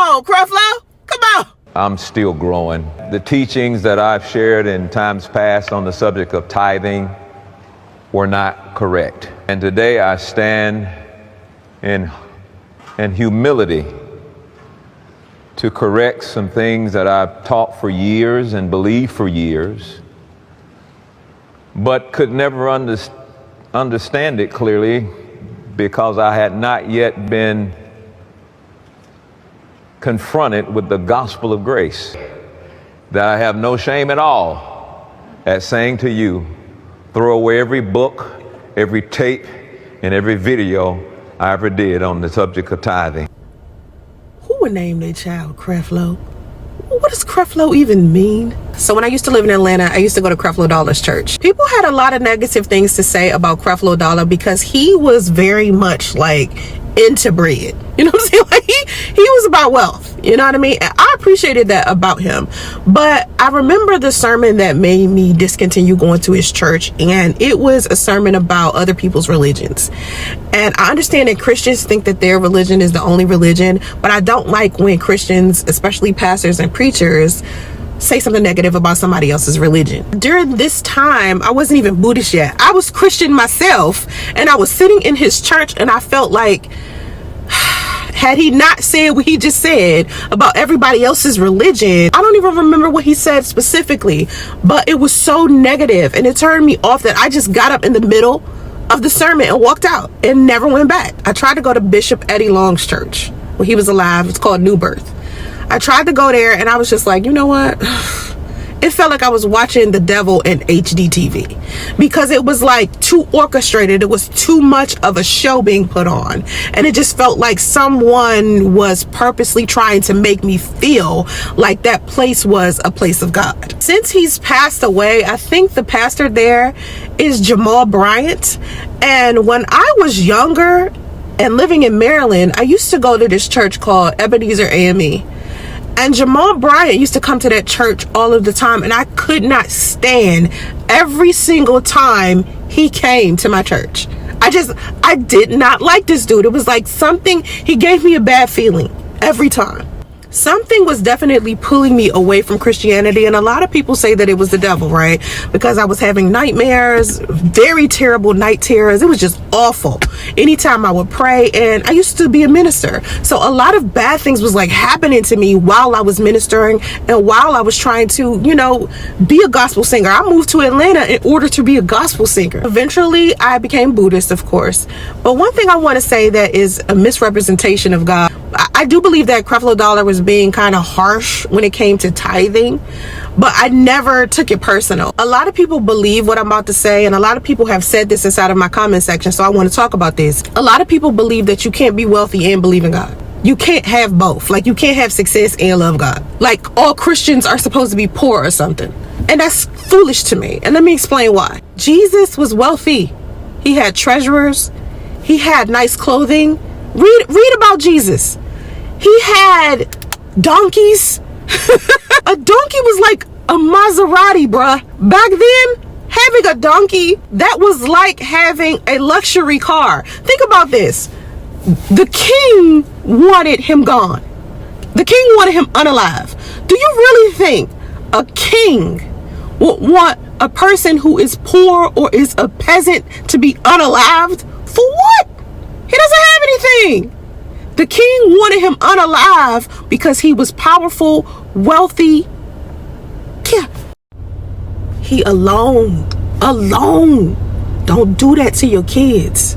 on, Creflo. Come on. I'm still growing. The teachings that I've shared in times past on the subject of tithing were not correct. And today I stand in humility to correct some things that I've taught for years and believed for years, but could never understand it clearly because I had not yet been confronted with the gospel of grace, that I have no shame at all at saying to you, throw away every book, every tape, and every video I ever did on the subject of tithing. Who would name their child Creflo? What does Creflo even mean? So when I used to live in Atlanta, I used to go to Creflo Dollar's church. People had a lot of negative things to say about Creflo Dollar because he was very much like into bread. You know what I'm saying? Like he was about wealth. You know what I mean? And I appreciated that about him. But I remember the sermon that made me discontinue going to his church, and it was a sermon about other people's religions. And I understand that Christians think that their religion is the only religion, but I don't like when Christians, especially pastors and preachers, say something negative about somebody else's religion. During this time, I wasn't even Buddhist yet. I was Christian myself, and I was sitting in his church, and I felt like, had he not said what he just said about everybody else's religion, I don't even remember what he said specifically, but it was so negative, and it turned me off that I just got up in the middle of the sermon and walked out and never went back. I tried to go to Bishop Eddie Long's church when he was alive. It's called New Birth. I tried to go there, and I was just like, you know what? It felt like I was watching the devil in HD TV because it was like too orchestrated. It was too much of a show being put on. And it just felt like someone was purposely trying to make me feel like that place was a place of God. Since he's passed away, I think the pastor there is Jamal Bryant. And when I was younger and living in Maryland, I used to go to this church called Ebenezer AME. And Jamal Bryant used to come to that church all of the time, and I could not stand every single time he came to my church. I did not like this dude. It was like something, he gave me a bad feeling every time. Something was definitely pulling me away from Christianity, and a lot of people say that it was the devil, right? Because I was having nightmares, very terrible night terrors. It was just awful. Anytime I would pray, and I used to be a minister, so a lot of bad things was like happening to me while I was ministering and while I was trying to, you know, be a gospel singer. I moved to Atlanta in order to be a gospel singer. Eventually, I became Buddhist, of course. But one thing I want to say that is a misrepresentation of God. I do believe that Creflo Dollar was being kind of harsh when it came to tithing, but I never took it personal. A lot of people believe what I'm about to say, and a lot of people have said this inside of my comment section, so I want to talk about this. A lot of people believe that you can't be wealthy and believe in God. You can't have both. Like, you can't have success and love God. Like, all Christians are supposed to be poor or something. And that's foolish to me. And let me explain why. Jesus was wealthy. He had treasurers. He had nice clothing. Read about Jesus. He had donkeys. A donkey was like a Maserati, bruh. Back then, having a donkey, that was like having a luxury car. Think about this. The king wanted him gone. The king wanted him unalive. Do you really think a king would want a person who is poor or is a peasant to be unalived? For what? He doesn't have anything. The king wanted him unalive because he was powerful, wealthy. Yeah. He alone. Don't do that to your kids.